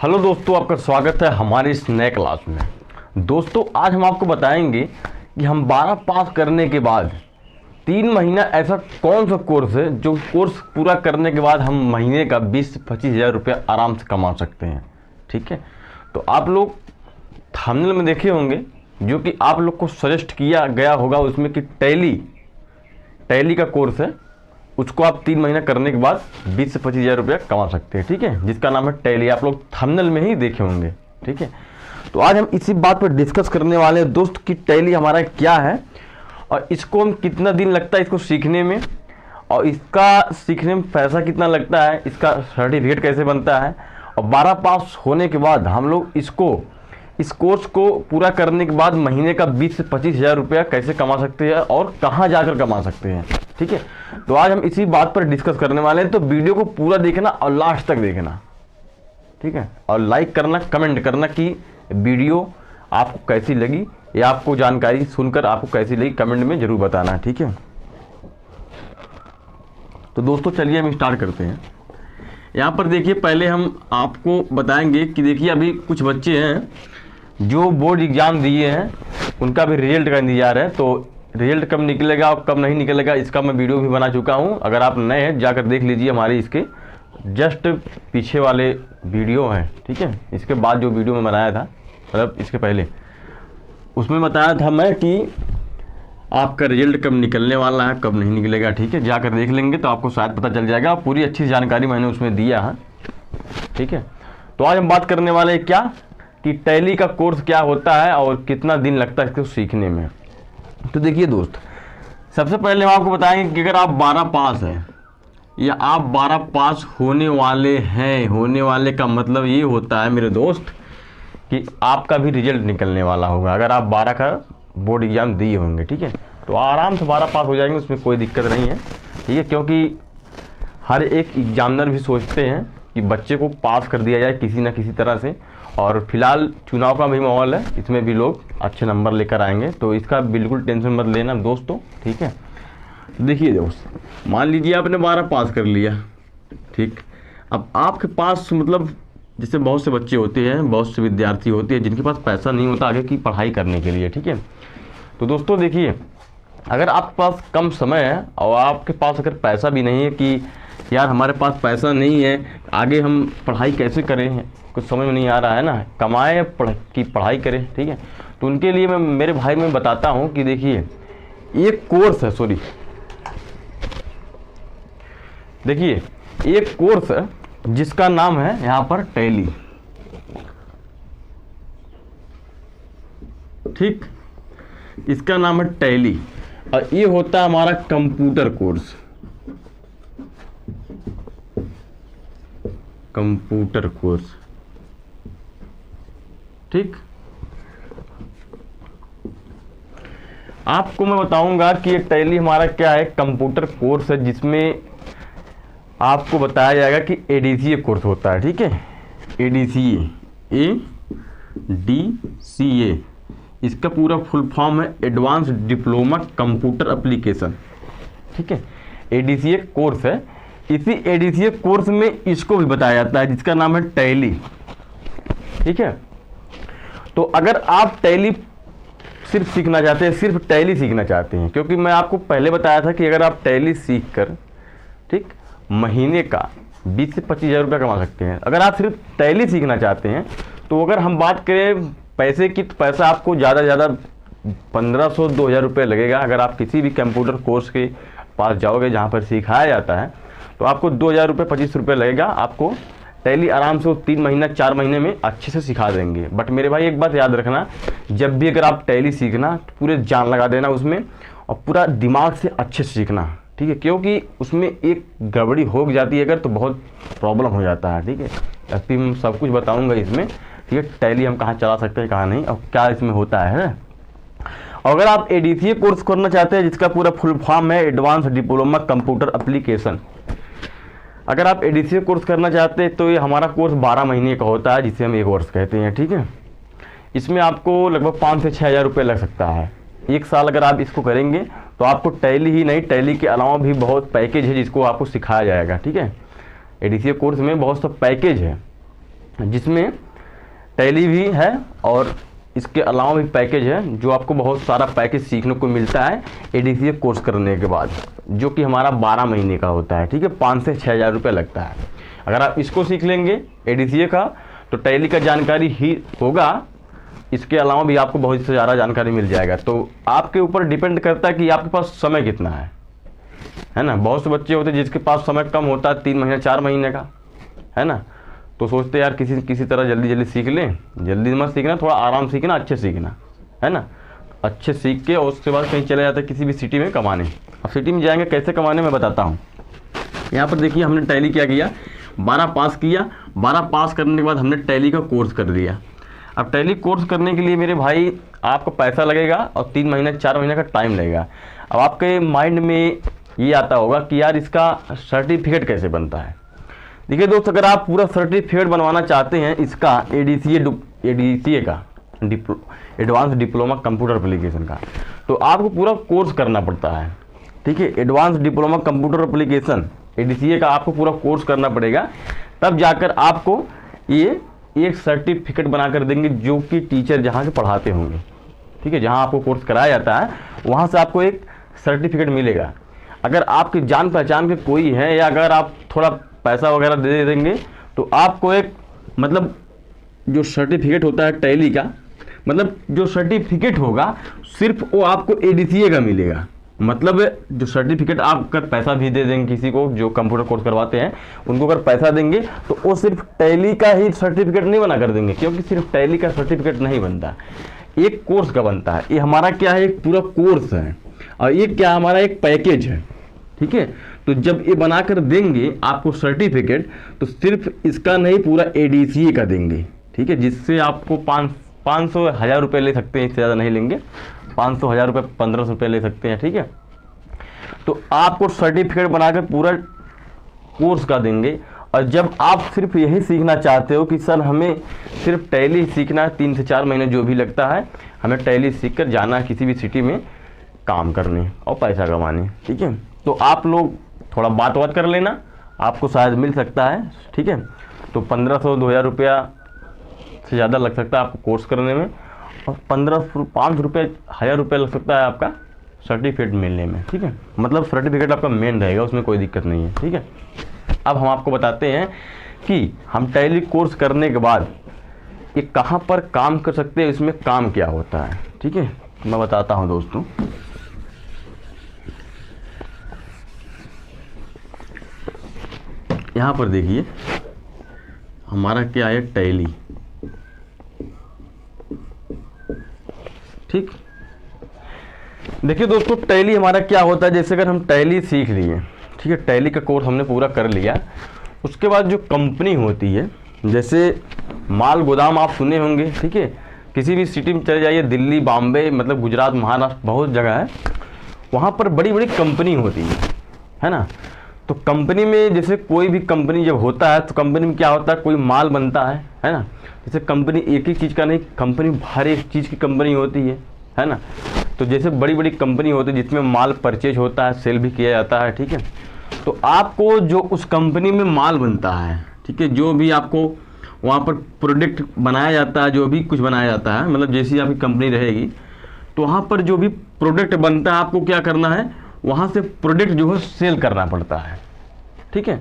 Hello दोस्तों, आपका स्वागत है हमारी इस नए क्लास में। दोस्तों, आज हम आपको बताएंगे कि हम 12 पास करने के बाद 3 महीना ऐसा कौन सा कोर्स है जो कोर्स पूरा करने के बाद हम महीने का 20 से 25 हज़ार रुपया आराम से कमा सकते हैं। ठीक है, तो आप लोग थंबनेल में देखे होंगे जो कि आप लोग को सजेस्ट किया गया होगा उसमें कि टैली का कोर्स है, उसको आप 3 महीना करने के बाद 20 से 25 हज़ार रुपया कमा सकते हैं। ठीक है, जिसका नाम है टैली। आप लोग थंबनेल में ही देखे होंगे। ठीक है, तो आज हम इसी बात पर डिस्कस करने वाले हैं दोस्त कि टैली हमारा क्या है और इसको हम कितना दिन लगता है इसको सीखने में, और इसका सीखने में पैसा कितना लगता है, इसका सर्टिफिकेट कैसे बनता है, और 12 पास होने के बाद हम लोग इस कोर्स को पूरा करने के बाद महीने का 20 से 25 हज़ार रुपया कैसे कमा सकते हैं और कहाँ जाकर कमा सकते हैं। ठीक है, तो आज हम इसी बात पर डिस्कस करने वाले हैं, तो वीडियो को पूरा देखना और लास्ट तक देखना। ठीक है, और लाइक करना, कमेंट करना कि वीडियो आपको कैसी लगी या आपको जानकारी सुनकर आपको कैसी लगी, कमेंट में जरूर बताना। ठीक है, तो दोस्तों चलिए हम स्टार्ट करते हैं। यहाँ पर देखिए, पहले हम आपको बताएंगे कि देखिए अभी कुछ बच्चे हैं जो बोर्ड एग्ज़ाम दिए हैं, उनका भी रिजल्ट का इंतजार है। तो रिजल्ट कब निकलेगा और कब नहीं निकलेगा इसका मैं वीडियो भी बना चुका हूं। अगर आप नए हैं जाकर देख लीजिए, हमारे इसके जस्ट पीछे वाले वीडियो हैं। ठीक है, इसके बाद जो वीडियो मैं बनाया था, मतलब इसके पहले, उसमें बताया था मैं कि आपका रिजल्ट कब निकलने वाला है, कब नहीं निकलेगा। ठीक है, जाकर देख लेंगे तो आपको शायद पता चल जाएगा। पूरी अच्छी जानकारी मैंने उसमें दिया है। ठीक है, तो आज हम बात करने वाले हैं क्या कि टैली का कोर्स क्या होता है और कितना दिन लगता है इसको सीखने में। तो देखिए दोस्त, सबसे पहले हम आपको बताएंगे कि अगर आप 12 पास हैं या आप 12 पास होने वाले हैं, होने वाले का मतलब ये होता है मेरे दोस्त कि आपका भी रिजल्ट निकलने वाला होगा। अगर आप 12 का बोर्ड एग्ज़ाम दिए होंगे, ठीक है, तो आराम से 12 पास हो जाएंगे, उसमें कोई दिक्कत नहीं है। ठीक है, क्योंकि हर एक एग्जामिनर भी सोचते हैं कि बच्चे को पास कर दिया जाए किसी न किसी तरह से। और फिलहाल चुनाव का भी माहौल है, इसमें भी लोग अच्छे नंबर लेकर आएंगे, तो इसका बिल्कुल टेंशन मत लेना दोस्तों। ठीक है, देखिए दोस्त, मान लीजिए आपने 12 पास कर लिया। ठीक, अब आपके पास मतलब जैसे बहुत से बच्चे होते हैं, बहुत से विद्यार्थी होते हैं जिनके पास पैसा नहीं होता आगे की पढ़ाई करने के लिए। ठीक है, तो दोस्तों देखिए, अगर आपके पास कम समय है और आपके पास अगर पैसा भी नहीं है कि यार हमारे पास पैसा नहीं है, आगे हम पढ़ाई कैसे करें, कुछ समझ में नहीं आ रहा है ना, कमाएं कि पढ़ाई करें। ठीक है, तो उनके लिए मैं मेरे भाई में बताता हूं कि देखिए एक कोर्स है, देखिए एक कोर्स है जिसका नाम है यहाँ पर टैली। ठीक, इसका नाम है टैली और ये होता है हमारा कंप्यूटर कोर्स। कंप्यूटर कोर्स, ठीक, आपको मैं बताऊंगा कि ये टैली हमारा क्या है। कंप्यूटर कोर्स है जिसमें आपको बताया जाएगा कि एडीसीए कोर्स होता है। ठीक है, एडीसीए, ADCA, इसका पूरा फुल फॉर्म है एडवांस डिप्लोमा कंप्यूटर एप्लीकेशन। ठीक है, एडीसीए कोर्स है। इसी एडीसीए कोर्स में इसको भी बताया जाता है जिसका नाम है टैली। ठीक है, तो अगर आप टैली सिर्फ सीखना चाहते हैं, सिर्फ टैली सीखना चाहते हैं, क्योंकि मैं आपको पहले बताया था कि अगर आप टैली सीख कर, ठीक, महीने का 20 से 25 हज़ार रुपया कमा सकते हैं। अगर आप सिर्फ टैली सीखना चाहते हैं तो अगर हम बात करें पैसे की, तो पैसा आपको ज़्यादा से ज़्यादा 1500-2000 रुपये लगेगा। अगर आप किसी भी कंप्यूटर कोर्स के पास जाओगे जहाँ पर सिखाया जाता है तो आपको 2000 रुपये, 25 रुपये लगेगा। आपको टैली आराम से 3 महीना 4 महीने में अच्छे से सिखा देंगे। बट मेरे भाई एक बात याद रखना, जब भी अगर आप टैली सीखना तो पूरे जान लगा देना उसमें और पूरा दिमाग से अच्छे से सीखना। ठीक है, क्योंकि उसमें एक गड़बड़ी हो जाती है अगर, तो बहुत प्रॉब्लम हो जाता है। ठीक है, अभी मैं सब कुछ बताऊंगा इसमें। ठीक है, टैली हम कहाँ चला सकते हैं, कहाँ नहीं, और क्या इसमें होता है। और अगर आप एडीसीए कोर्स करना चाहते हैं जिसका पूरा फुल फॉर्म है एडवांस डिप्लोमा कंप्यूटर एप्लीकेशन, अगर आप एडीसीए कोर्स करना चाहते हैं तो ये हमारा कोर्स 12 महीने का होता है, जिसे हम 1 वर्ष कहते हैं। ठीक है, इसमें आपको लगभग 5 से 6 हज़ार रुपये लग सकता है। 1 साल अगर आप इसको करेंगे तो आपको टैली ही नहीं, टैली के अलावा भी बहुत पैकेज है जिसको आपको सिखाया जाएगा। ठीक है, एडीसीए कोर्स में बहुत सा पैकेज है। जिसमें टैली भी है और इसके अलावा भी पैकेज है, जो आपको बहुत सारा पैकेज सीखने को मिलता है ADCA कोर्स करने के बाद, जो कि हमारा 12 महीने का होता है। ठीक है, 5 से 6 हज़ार रुपये लगता है। अगर आप इसको सीख लेंगे ADCA का, तो टैली का जानकारी ही होगा, इसके अलावा भी आपको बहुत से ज़्यादा जानकारी मिल जाएगा। तो आपके ऊपर डिपेंड करता है कि आपके पास समय कितना है ना। बहुत से बच्चे होते हैं जिसके पास समय कम होता है, 3 महीने 4 महीने का, है ना, तो सोचते यार किसी तरह जल्दी सीख लें। जल्दी मत सीखना, थोड़ा आराम सीखना, अच्छे सीखना, है ना। अच्छे सीख के और उसके बाद कहीं चले जाते हैं किसी भी सिटी में कमाने। अब सिटी में जाएंगे कैसे कमाने, मैं बताता हूँ। यहाँ पर देखिए, हमने टैली क्या किया, 12 पास किया। 12 पास करने के बाद हमने टैली का कोर्स कर दिया। अब टैली कोर्स करने के लिए मेरे भाई आपको पैसा लगेगा और 3 महीने 4 महीने का टाइम लगेगा। अब आपके माइंड में ये आता होगा कि यार इसका सर्टिफिकेट कैसे बनता है। देखिए दोस्त, अगर आप पूरा सर्टिफिकेट बनवाना चाहते हैं इसका ADCA का, एडवांस डिप्लोमा कंप्यूटर एप्लीकेशन का, तो आपको पूरा कोर्स करना पड़ता है। ठीक है, advance diploma computer application ADCA का आपको पूरा कोर्स करना पड़ेगा, तब जाकर आपको ये एक सर्टिफिकेट बना कर देंगे, जो कि टीचर जहाँ से पढ़ाते होंगे। ठीक है, जहाँ आपको कोर्स कराया जाता है वहाँ से आपको एक सर्टिफिकेट मिलेगा। अगर आपकी जान पहचान के कोई है, या अगर आप थोड़ा पैसा वगैरह दे देंगे, तो आपको एक मतलब जो सर्टिफिकेट होता है टैली का, मतलब जो सर्टिफिकेट होगा सिर्फ वो आपको ADCA का मिलेगा। मतलब जो सर्टिफिकेट आप अगर पैसा भी दे देंगे किसी को जो कंप्यूटर कोर्स करवाते हैं, उनको अगर पैसा देंगे तो वो सिर्फ टैली का ही सर्टिफिकेट नहीं बना कर देंगे, क्योंकि सिर्फ टैली का सर्टिफिकेट नहीं बनता, एक कोर्स का बनता है। ये हमारा क्या है, एक पूरा कोर्स है, और ये क्या हमारा एक पैकेज है। ठीक है, तो जब ये बना कर देंगे आपको सर्टिफिकेट, तो सिर्फ इसका नहीं पूरा ADCA का देंगे। ठीक है, जिससे आपको 500 1000 रुपये ले सकते हैं, इससे ज़्यादा नहीं लेंगे। 500 1000 रुपये 1500 रुपये ले सकते हैं। ठीक है, तो आपको सर्टिफिकेट बनाकर पूरा कोर्स का देंगे। और जब आप सिर्फ यही सीखना चाहते हो कि सर हमें सिर्फ टैली सीखना है, 3 से 4 महीने जो भी लगता है, हमें टैली सीख कर जाना है किसी भी सिटी में काम करने और पैसा कमाने। ठीक है, तो आप लोग थोड़ा बात कर लेना, आपको शायद मिल सकता है। ठीक है, तो 1500 2000 रुपया से ज़्यादा लग सकता है आपको कोर्स करने में, और 500 रुपये 1000 रुपये लग सकता है आपका सर्टिफिकेट मिलने में। ठीक है, मतलब सर्टिफिकेट आपका मेन रहेगा, उसमें कोई दिक्कत नहीं है। ठीक है, अब हम आपको बताते हैं कि हम टैली कोर्स करने के बाद ये कहाँ पर काम कर सकते हैं, इसमें काम क्या होता है। ठीक है, मैं बताता हूँ दोस्तों। यहाँ पर देखिए हमारा क्या है, टैली। ठीक, देखिए दोस्तों, टैली हमारा क्या होता है। जैसे अगर हम टैली सीख लिए, ठीक है, टैली का कोर्स हमने पूरा कर लिया, उसके बाद जो कंपनी होती है, जैसे माल गोदाम आप सुने होंगे। ठीक है, किसी भी सिटी में चले जाइए, दिल्ली, बॉम्बे, मतलब गुजरात, महाराष्ट्र, बहुत जगह है, वहाँ पर बड़ी बड़ी कंपनी होती है ना। तो कंपनी में जैसे कोई भी कंपनी जब होता है, तो कंपनी में क्या होता है, कोई माल बनता है ना। जैसे कंपनी एक ही चीज़ का नहीं, कंपनी हर एक चीज़ की कंपनी होती है ना। तो जैसे बड़ी बड़ी कंपनी होती है जिसमें माल परचेज होता है, सेल भी किया जाता है। ठीक है, तो आपको जो उस कंपनी में माल बनता है, ठीक है, जो भी आपको वहाँ पर प्रोडक्ट बनाया जाता है, जो भी कुछ बनाया जाता है, मतलब जैसी आपकी कंपनी रहेगी, तो वहाँ पर जो भी प्रोडक्ट बनता है आपको क्या करना है, वहाँ से प्रोडक्ट जो है सेल करना पड़ता है। ठीक है,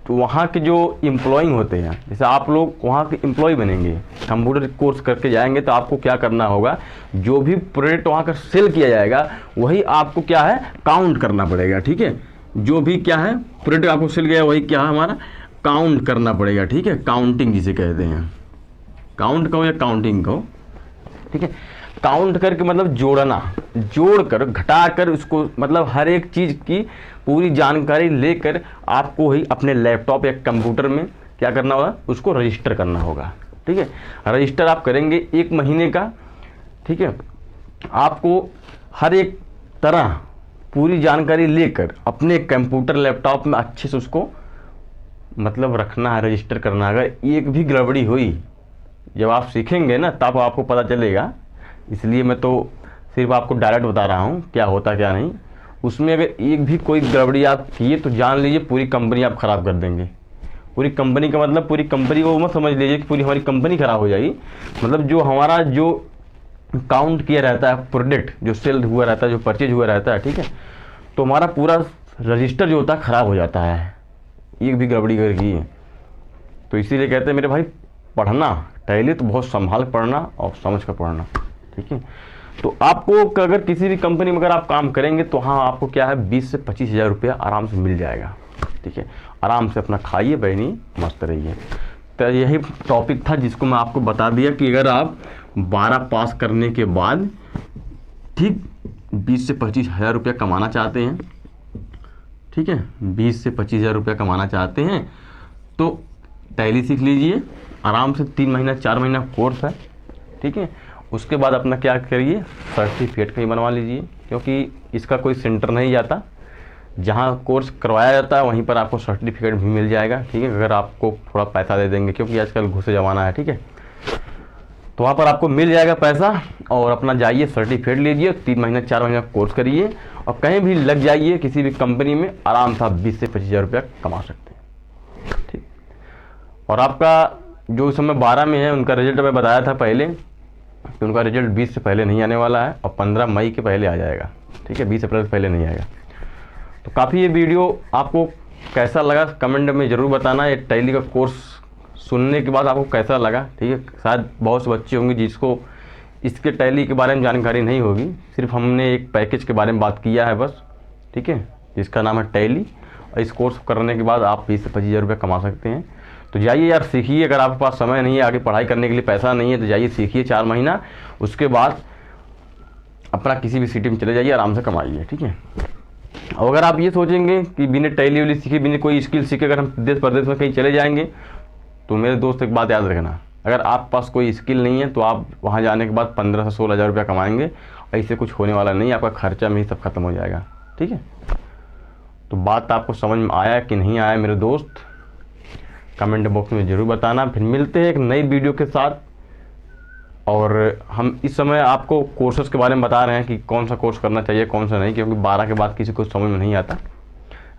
तो वहाँ के जो एम्प्लॉइंग होते हैं, जैसे आप लोग वहाँ के एम्प्लॉय बनेंगे, कंप्यूटर कोर्स करके जाएंगे, तो आपको क्या करना होगा, जो भी प्रोडक्ट वहाँ का सेल किया जाएगा वही आपको क्या है, काउंट करना पड़ेगा। ठीक है, जो भी क्या है प्रोडक्ट आपको सेल किया वही क्या है हमारा काउंट करना पड़ेगा। ठीक है, काउंटिंग जिसे कहते हैं, काउंट कहो या काउंटिंग कहो। ठीक है, काउंट करके मतलब जोड़ना, जोड़कर घटाकर उसको, मतलब हर एक चीज़ की पूरी जानकारी लेकर आपको ही अपने लैपटॉप या कंप्यूटर में क्या करना होगा, उसको रजिस्टर करना होगा। ठीक है, रजिस्टर आप करेंगे 1 महीने का। ठीक है, आपको हर एक तरह पूरी जानकारी लेकर अपने कंप्यूटर लैपटॉप में अच्छे से उसको मतलब रखना है, रजिस्टर करना है। अगर एक भी गड़बड़ी हुई, जब आप सीखेंगे ना तब आपको पता चलेगा, इसलिए मैं तो सिर्फ आपको डायरेक्ट बता रहा हूँ क्या होता क्या नहीं। उसमें अगर एक भी कोई गड़बड़ी आप किए तो जान लीजिए पूरी कंपनी आप ख़राब कर देंगे, पूरी कंपनी का मतलब पूरी कंपनी को मत समझ लीजिए कि पूरी हमारी कंपनी ख़राब हो जाएगी। मतलब जो हमारा जो काउंट किया रहता है प्रोडक्ट, जो सेल हुआ रहता है, जो परचेज हुआ रहता है, ठीक है, तो हमारा पूरा रजिस्टर जो होता है ख़राब हो जाता है, एक भी गड़बड़ी कर गई है। तो इसीलिए कहते हैं मेरे भाई, पढ़ना टैली तो बहुत संभाल पढ़ना और समझ कर पढ़ना, ठीक है। तो आपको अगर किसी भी कंपनी में अगर आप काम करेंगे तो हाँ, आपको क्या है 20 से 25 हज़ार रुपया आराम से मिल जाएगा, ठीक है। आराम से अपना खाइए, बहनी, मस्त रहिए। तो यही टॉपिक था जिसको मैं आपको बता दिया कि अगर आप 12 पास करने के बाद ठीक 20 से 25 हज़ार रुपया कमाना चाहते हैं, ठीक है, 20 से 25 हज़ार रुपया कमाना चाहते हैं तो टैली सीख लीजिए आराम से। 3 महीना 4 महीना कोर्स है, ठीक है। उसके बाद अपना क्या करिए, सर्टिफिकेट कहीं बनवा लीजिए, क्योंकि इसका कोई सेंटर नहीं जाता, जहाँ कोर्स करवाया जाता है वहीं पर आपको सर्टिफिकेट भी मिल जाएगा, ठीक है, अगर आपको थोड़ा पैसा दे देंगे, क्योंकि आजकल घुसे ज़माना है, ठीक है। तो वहाँ पर आपको मिल जाएगा पैसा और अपना जाइए सर्टिफिकेट लीजिए, 3 महीना 4 महीना कोर्स करिए और कहीं भी लग जाइए किसी भी कंपनी में, आराम से 20 से 25 हज़ार रुपया कमा सकते हैं, ठीक। और आपका जो इस समय 12 में है उनका रिजल्ट मैं बताया था पहले कि उनका रिजल्ट 20 से पहले नहीं आने वाला है और 15 मई के पहले आ जाएगा, ठीक है, 20 अप्रैल से पहले नहीं आएगा। तो काफ़ी ये वीडियो आपको कैसा लगा कमेंट में ज़रूर बताना। ये टैली का कोर्स सुनने के बाद आपको कैसा लगा, ठीक है। शायद बहुत से बच्चे होंगे जिसको इसके टैली के बारे में जानकारी नहीं होगी, सिर्फ हमने एक पैकेज के बारे में बात किया है बस, ठीक है, जिसका नाम है टैली। और इस कोर्स करने के बाद आप 20 से 25 हज़ार रुपये कमा सकते हैं। तो जाइए यार सीखिए, अगर आपके पास समय नहीं है, आगे पढ़ाई करने के लिए पैसा नहीं है, तो जाइए सीखिए 4 महीना, उसके बाद अपना किसी भी सिटी में चले जाइए, आराम से कमाइए, ठीक है। और अगर आप ये सोचेंगे कि बिना टैली वाली सीखे, बिना कोई स्किल सीखे अगर हम देश प्रदेश में कहीं चले जाएंगे, तो मेरे दोस्त एक बात याद रखना, अगर आपके पास कोई स्किल नहीं है तो आप वहाँ जाने के बाद 15 से 16 हज़ार रुपया कमाएंगे, ऐसे कुछ होने वाला नहीं, आपका खर्चा में ही सब खत्म हो जाएगा, ठीक है। तो बात आपको समझ में आया कि नहीं आया मेरे दोस्त, कमेंट बॉक्स में ज़रूर बताना। फिर मिलते हैं एक नई वीडियो के साथ। और हम इस समय आपको कोर्सेज़ के बारे में बता रहे हैं कि कौन सा कोर्स करना चाहिए कौन सा नहीं, क्योंकि 12 के बाद किसी को समझ में नहीं आता,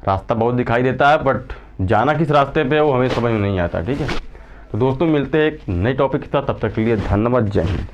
रास्ता बहुत दिखाई देता है बट जाना किस रास्ते पे है वो हमें समझ में नहीं आता, ठीक है। तो दोस्तों मिलते हैं एक नए टॉपिक के साथ, तब तक के लिए धन्यवाद, जय हिंद।